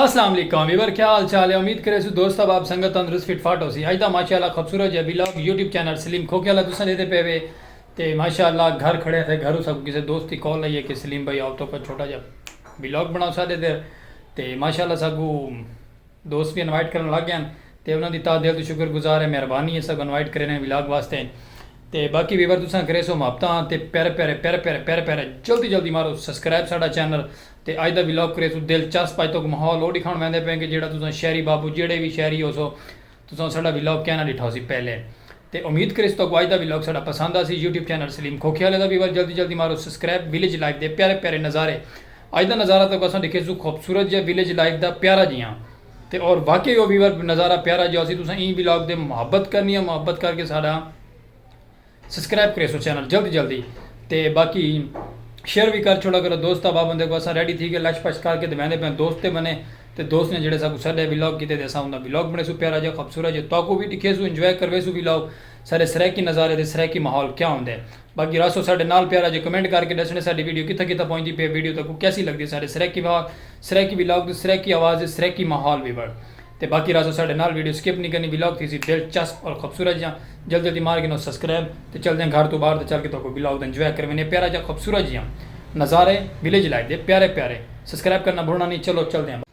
अस्सलाम वालेकुम वीवर, क्या हाल चाल है। उम्मीद करे दोस्त अब आप संगत तंदुरुस्त फिट फाट हो सी अज माशाल्लाह खूबसूरत जहा ब्लॉग यूट्यूब चैनल सलीम खोखियाला तुसा देते पे वे तो माशाल्लाह घर खड़े थे घरों सब किसी दोस्त की कॉल आई है कि सलीम भाई आओ तो पर छोटा जहा ब्लॉग बनाओ साढ़े तो माशाल्लाह सबू दोस्त भी इनवाइट करने लग गए तो उन्होंने ता दिल तो शुक्रगुजार है, मेहरबानी है सब इनवाइट करे ब्लॉग वास्ते। तो बाकी वीवर तुसा करे सो मुहब्बत तो प्यारे प्यारे प्यारे प्यारे प्यारे प्यारे जल्दी जल्दी मारो सबसक्राइब साडा चैनल। तो अज का ब्लॉग करे तो दिलचस्प अज तक माहौल वो दिखाने पैंदे पे कि जो तुम शहरी बाबू जेडे भी शहरी हो सो तुसा साडा ब्लॉग क्या ना डिठा सी पहले। तो उम्मीद करे तो अज का ब्लॉग साडा पसंद आ सी यूट्यूब चैनल सलीम खोखियाले का वीवर जल्दी जल्दी मारो सबसक्राइब। विलेज लाइफ के प्यारे प्यारे नज़ारे अज का नज़ारा तो अस दिखे सो खूबसूरत जहा विलेज लाइफ का प्यारा जिया तो और वाकई वो वीवर नज़ारा प्यारा जो असी तुसा ई ब्लॉग के मुहब्बत करनी है, मुहब्बत करके साडा सबसक्राइब करे सो चैनल जल्दी जल्दी। तो बाकी शेयर भी कर छोड़ा करो दोस्त बा बंदे को असा रेडी थी कि लश पश करके दबाने पे दोस्त बने तो दोस्त ने जोड़े सब साढ़े ब्लॉग किए असा उनका ब्लॉग बने सो प्यारा जो खूबसूरत जो तो भी दिखे सो इंजॉय करवे सो ब्लॉग सारे सरैकी नज़ारे के सरैकी माहौल क्या होंगे। बाकी रासो साढ़े नाल प्यारा जो कमेंट करके दसने साड़ी वीडियो कितना कितना पहुँचती पे वीडियो तक कैसी लगती है साढ़े सरैकी ब्लॉग सरैकी आवाज़ सरैकी माहौल भी बढ़। तो बाकी रासो साढ़े नाल वीडियो स्किप नहीं करनी ब्लॉग थी दिलचस्प और खूबसूरत जहाँ जल्दी जल्दी मार के सब्सक्राइब तो चलते हैं घर तो बाहर तो चल के तो ब्लॉग इंजॉय करवे प्यारा जहाँ खूबसूरत जहाँ नज़ारे विलेज लाइफ दे प्यारे प्यारे सब्सक्राइब करना भूलना नहीं। चलो चलते हैं।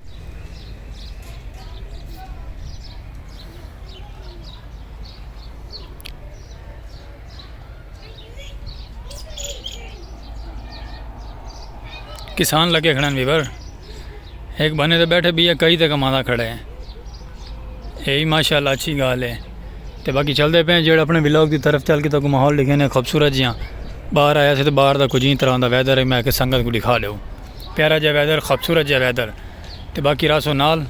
किसान लगे खड़े वीवर एक बने तो बैठे भी है कई तो कमादा खड़े हैं यही माशाल्लाह अच्छी गाल है। तो बाकी चलते पे जो अपने ब्लॉग की तरफ चल के तो माहौल लिखे ने खूबसूरत जिहाँ बाहर आया से तो बाहर का कुछ ही तरह का वैदर है मैं संगत को दिखा लो प्यारा जहा वैदर खूबसूरत जहा वैदर। तो बाकी रासो नाल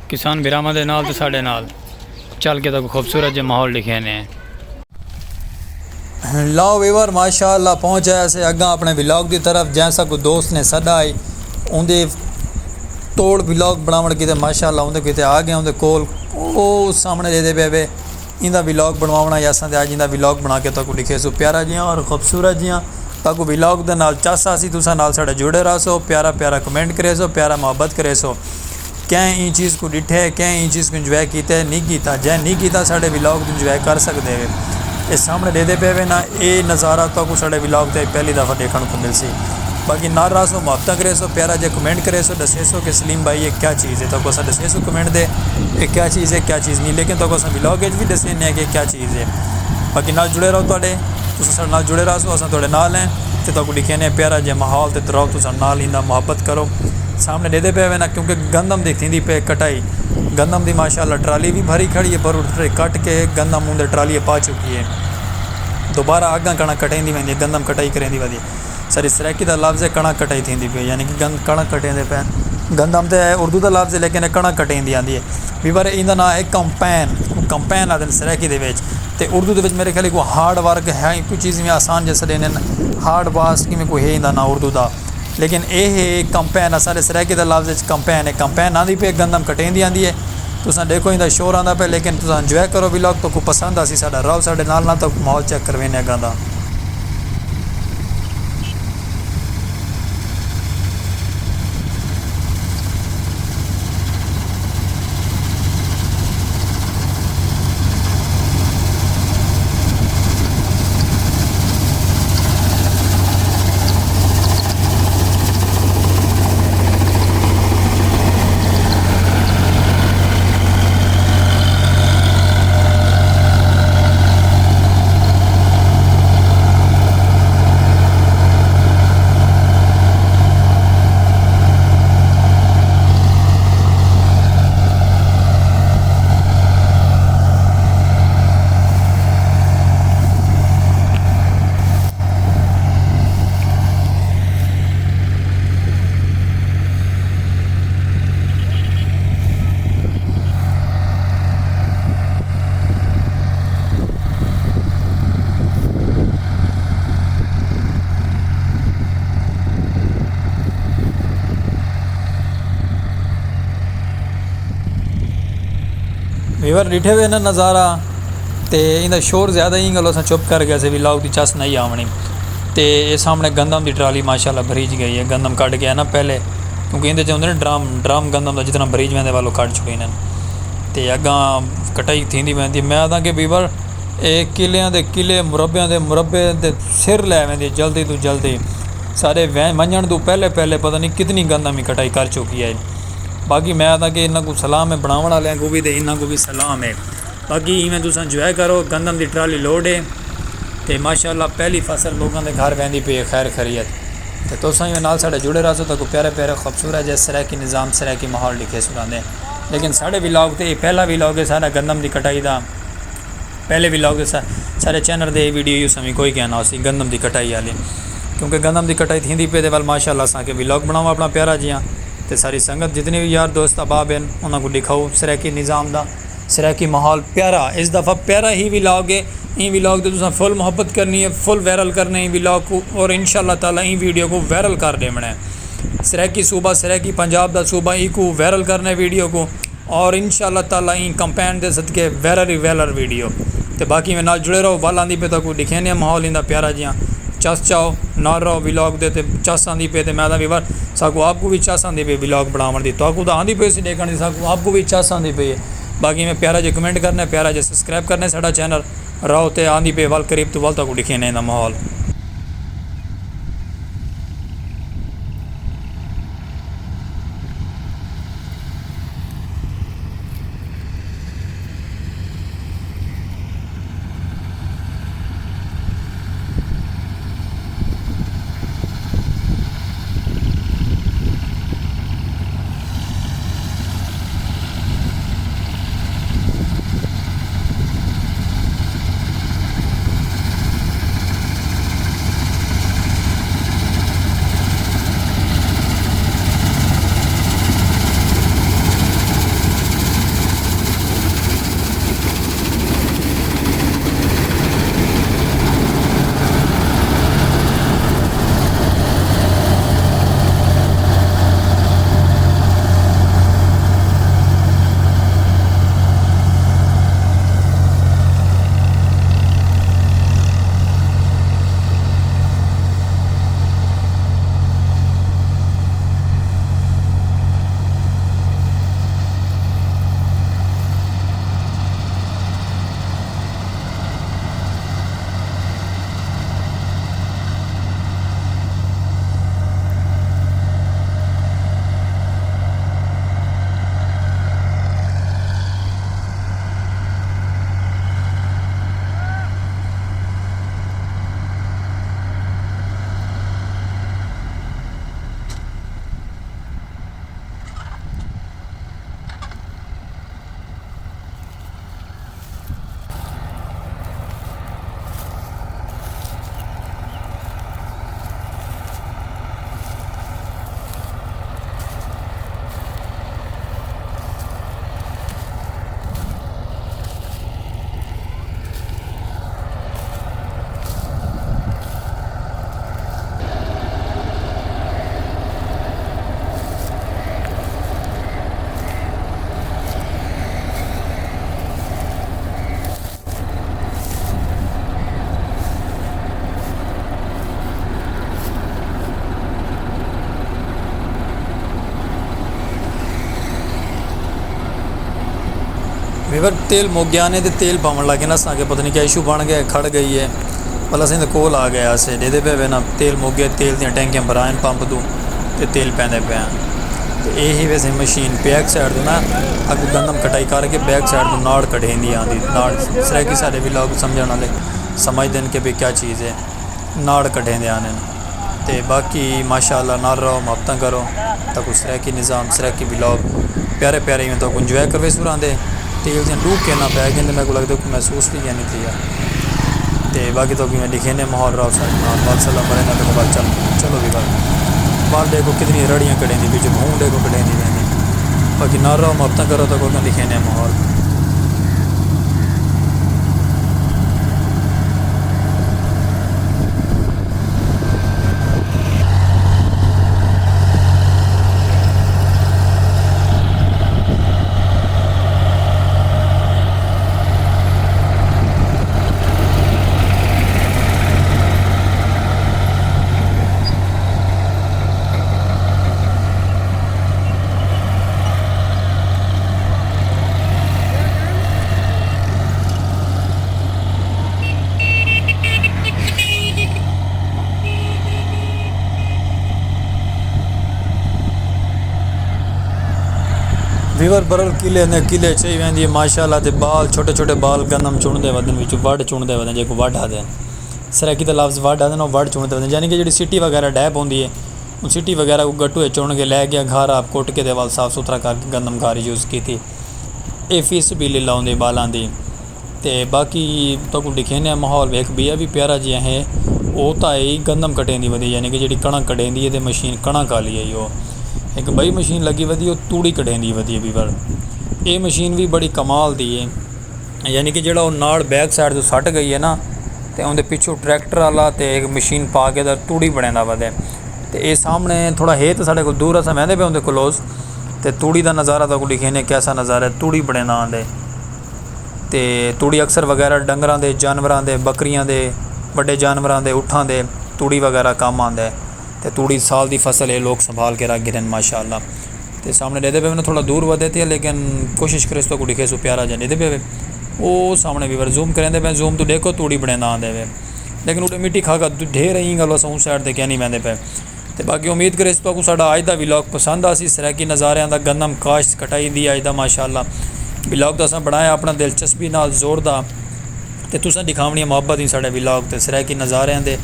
किसान बिरामा दे नाल तो साढ़े नाल चल के तो खूबसूरत जहा माहौल लिखे ने। लाओ वीवर माशाल्लाह पहुँच आया से अगा अपने ब्लॉग की तरफ जैसा कोई दोस्त ने सदा आई उनके तोड़ ब्लॉग बनावन कि माशाल्लाह उनके कितने आ गए उनके कोल वो सामने दे पे वे इंदा ब्लॉग बनवाना या असां अज इंदा ब्लॉग बना के तक लिखे सो प्यारा जियां और खूबसूरत जियां तक ब्लॉग के नाल चासा सी तुसा नाल साढ़े जुड़े रह सो प्यारा प्यारा कमेंट करे सो प्यारा मुहब्बत करे सो क्या ई चीज़ को डिठे क्या ई चीज़ को इंजॉय किया नहीं किया जै नहीं किया साढ़े ब्लॉग को इंजॉय कर सकते हैं ये सामने दे पे वे ना ये नज़ारा तो साढ़े ब्लॉग से पहली दफ़ा देखने को मिल सी। बाकी नाल रहा सो मुहब्बत करे सो प्यारा जो कमेंट करे सो दसे सो कि सलीम भाई ये क्या चीज़ है तो दसे सो कमेंट दे ये क्या चीज़ है क्या चीज़ नहीं लेकिन तो ब्लॉग भी दसे कि क्या चीज़ है। बाकी नाल जुड़े रहो तुम साढ़े नाल जुड़े रहो अस थोड़े नाल हैं तो लिखे ने प्यारा जो माहौल तो रहो तुम नाल इंदा मुहब्बत करो। सामने देते पे वे ना क्योंकि गंदम दी थी पे कटाई गंदम की माशाल्लाह ट्राली भी भरी खड़ी है पर कट के गंदम उनके ट्राली पा चुकी है दोबारा आगा कणक कटेंदी वेंदी गंदम कटाई करेंदी वधी सारी सरैकी का लफ्ज़ है कणक कटाई थी पे यानी कि कणक कटेंदे पे गंदम तो है उर्दू का लफ्ज़ है लेकिन कणक कटेंदी आती है वीवर इंदा नाम है कंपैन आते सरैकी के उर्दू के मेरे ख्याल कोई हार्ड वर्क है कोई चीज़ में आसान जैसे देने हार्ड वास्ट कि कोई है इंदा ना उर्दू का लेकिन ये कंपैन सारे सरैकी का लफ्ज़ कंपैन है कंपैन आती पे गंदम कटेंदी आती है तुसा देखो इंदा शोर आता पे लेकिन तुसा इंजॉय करो ब्लॉग तो कोई पसंद आसी साडा रहो साडे नाल ना तो माहौल चेक करवे ने अगां दा। वीवर डिठे हुए ना नज़ारा तो इंदा शोर ज़्यादा ही गलो चुप कर गया से ब्लॉग की चस नहीं आवनी। तो ये सामने गंदम की ट्राली माशाल्लाह भरीज गई है गंदम कट गया ना पहले क्योंकि इंदे च होंदे न ड्रम गंदम दा जितना बरीज वेंदे वालो कट छुड़ी ने ते अगां कटाई थींदी वेंदी। मैं आखदा कि बीबर किलियां दे किले मुरब्बियां दे मुरब्बे ते सिर लै वेंदी जल्दी तो जल्दी। सारे वंजण तो पहले पहले पता नहीं कितनी गंदम की कटाई कर चुकी है। बाकी मैं आखदा कि इन्हां को सलाम है बनावण वालें को भी ते इन्हां को भी सलाम है। बाकी इवें तुसां इंजॉय करो। गंदम की ट्राली लोड है तो माशाअल्लाह पहली फसल लोगों के घर वहदी पे खैर खैरियत। तो तुसां नाल साढ़े जुड़े रहो तो प्यारे प्यारे खूबसूरत जै सराकी निज़ाम सराकी माहौल लिखे सुनाते। लेकिन साढ़े व्लॉग तो पहला व्लॉग है सारा गंदम की कटाई का। पहले व्लॉग सारे चैनल दे वीडियो यूँ समी कोई कहना उसी गंदम की कटाई वाली, क्योंकि गंदम की कटाई थी पे वाल माशाअल्लाह असांखे व्लॉग बनाओ अपना प्यारा जियां तो सारी संगत जितनी भी यार दोस्त अहबाब हैं उन्होंने दिखाओ सराकी निज़ाम का सराकी माहौल प्यारा। इस दफ़ा प्यारा ही व्लॉग है। ई व्लॉग तो तुसां फुल मोहब्बत करनी है, फुल वायरल करना है व्लॉग को और इंशाअल्लाह ताला ई वीडियो को वायरल कर देना है। सराकी सूबा सराकी पंजाब का सूबा ई को वायरल करना है वीडियो को और इंशाअल्लाह ताला ई कंपेन दे सदके वायरल ही वायरल वीडियो। तो बाकी में नाल जुड़े रहो। वाल आंदी पे तो दिखेने माहौल इंदा प्यारा जियां चस चाओ नाल रहो व्लॉग दे चस आंदी पे। तो मैं भी बार साकू आपको भी चस आंदी पे व्लॉग बनावन दी तो तो आंदी पे देखने दी साकू आपको भी चस आंदी पे है। बाकी में प्यारा जो कमेंट करना है प्यारा जो सब्सक्राइब करना है साडा चैनल रहो तो आंदी पे वाल करीब तो वाल तक दिखेने का माहौल। वीवर तेल मुक गया ने तो तेल पावन लगे ना असा पता नहीं क्या इशू बन गया खड़ गई है भला असें तो कोल आ गया अस डेदे पे ना तेल मुक गया तेल दी टैंकियां भरान पंप तू तो तेल पैंदे पे तो यही वैसे मशीन बैक साइड तो ना अग गंदम कटाई करके बैक साइड तो नाड़ कढ़ेंदी आँदी नाड़ सराकी सारे भी लोग समझने वाले समझते हैं कि भाई क्या चीज़ है नाड़ कढ़ेंदे आने तो बाकी माशाअल्लाह नाल रहो मोहब्बत करो तो सराकी निज़ाम सराकी ब्लॉग प्यारे प्यारे में तो इंजॉय करवे सुरांदे तेल दियां डूब के ना पै गए मेरे को लगता है महसूस भी नहीं थी यार। तो बाकी तो मैं लिखे ने माहौल रहा बाल सलाम मरे ना तो बाल चलो भी बाल देखो कितनी रड़ियाँ कटें दी बीच भून देखो कटें दी मैंने बाकी ना रहो मोहब्बत करो तो कोई लिखे ने माहौल। वीवर बरल किले ने किले चई वेंदी है माशाल्लाह ते बाल छोटे छोटे बाल गंदम चुनदे वदन विच वड चुनदे वदन जेको वड आदे सराकी दा लफ्ज़ वड आदे नो वड चुनदे वदन यानी कि जेडी सिटी वगैरह डैप होंदी है उन सिटी वगैरह को गट्टू चुन के लै गया घर आप कोट के दे वाल साफ सुथरा करके गंदम घर यूज़ की थी ये फीस भी ले लाउंदे बालां दी ते बाकी तो को दिखेने माहौल वेख बिया भी प्यारा जिहा है वो तो है गंदम कटेंदी वधी यानी कि जी कणक कटेंदी है तो मशीन कणक वाली है वो एक बई मशीन लगी वधी वो तूड़ी कटेंदी वधी वीवर ये मशीन भी बड़ी कमाल दी है यानी कि जो नाड़ बैक साइड तो सट गई है ना तो उनके पिछू ट्रैक्टर वाला तो एक मशीन पा के तूड़ी बनेदा वधे तो ये सामने थोड़ा है तो साढ़े को दूर अस वहदे पे उनके क्लोज तो तूड़ी का नज़ारा तो दिखेने कैसा नज़ारा है तूड़ी बने ना आंदे तो तूड़ी अक्सर वगैरह डंगरां दे जानवरां दे बकरियां दे बड़े जानवरां दे उठां दे तूड़ी वगैरह काम आंदा है तो तूड़ी साल की फसल है लोग संभाल के रख गिरन माशाअल्लाह तो सामने देते पे थोड़ा दूर वधे थे लेकिन कोशिश करे तो दिखे सो प्यारा जा देते पे वो सामने भी जूम करेंदे पे जूम तो देखो तूड़ी बने ना आंदे वे लेकिन उड़े मिट्टी खा कर ढेर रही गल अस उस साइड से क्या नहीं वहदे पे तो बाकी उम्मीद करे तो साडा अज दा व्लॉग पसंद आसी सराकी नज़ारियां दा गंदम काश्त कटाई दी अज दा माशाअल्लाह व्लॉग तो असां बनाया अपना दिलचस्पी नाल जोर दा ते तुसां दिखावनी मुहब्बत ही साढ़े व्लॉग ते सराकी नज़ारियां दे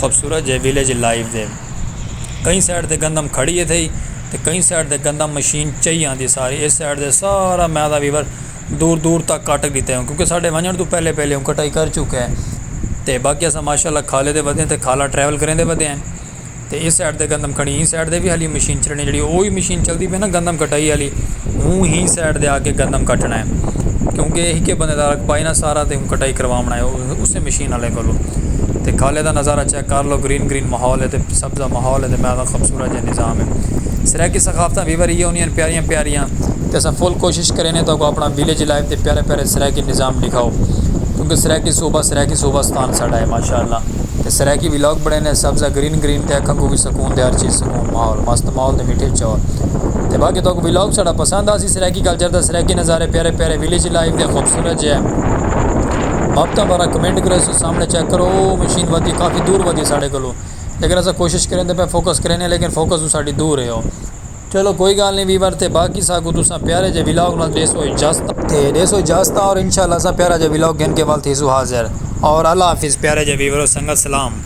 खूबसूरत जे विलेज लाइफ दे कई साइड ते गंदम खड़ी है थी तो कई साइड ते गंदम मशीन चाहिए आती सारी इस साइड से सारा मैदा वीवर दूर दूर तक कट दिते हैं क्योंकि साढ़े वजन तो पहले पहले हम कटाई कर चुके हैं तो बाकी अस माशाअल्लाह खाले दे वधे तो खाला ट्रैवल करें दे वधे हैं तो इस साइड ते गंदम खड़ी इस साइड ते भी हाली मशीन चलनी जी वही मशीन चलती पे ना गंदम कटाई वाली हूँ ही साइड दे आके गंदम कटना है क्योंकि यही के बंदे का रख पाई ना सारा तो कटाई करवाना है उस मशीन वाले को तो खाले का नज़ारा चेक कर लो ग्रीन ग्रीन माहौल है तो सब्ज़ा माहौल है तो मैं खूबसूरत जो निज़ाम है सराकी सकाफत वीवर ये होनी प्यारियां प्यारियां तो अस फुल कोशिश करें तो अपना विलेज लाइफ के प्यारे प्यारे सराकी निज़ाम दिखाओ क्योंकि सराकी सूबा स्थान साढ़ा है माशाअल्लाह तो सराकी व्लॉग बड़े ने सब्ज़ा ग्रीन ग्रीन तो अखा को भी सुकून दे हर चीज़ सुकून माहौल मस्त माहौल तो मीठे चौल तो बाकी तो व्लॉग साढ़ा पसंद आसी सराकी कल्चर का सराकी नज़ारे प्यारे प्यारे विलेज लाइफ के खूबसूरत जो है हफ्ता बारा कमेंट करो सामने चेक करो मशीन वधी काफ़ी दूर वधी साढ़े को लेकिन अस कोशिश करें तो फोकस करें लेकिन फोकस साड़ी दूर है चलो कोई गल नहीं वीवर ते बाकी सागू तुसा प्यारे जे व्लॉग नाल देसो इजाजत और इंशाल्लाह सा प्यारा जे व्लॉग गिन के वाल थी हाजिर और अल्लाह हाफिज़ प्यारे जे वीवरो संगत सलाम।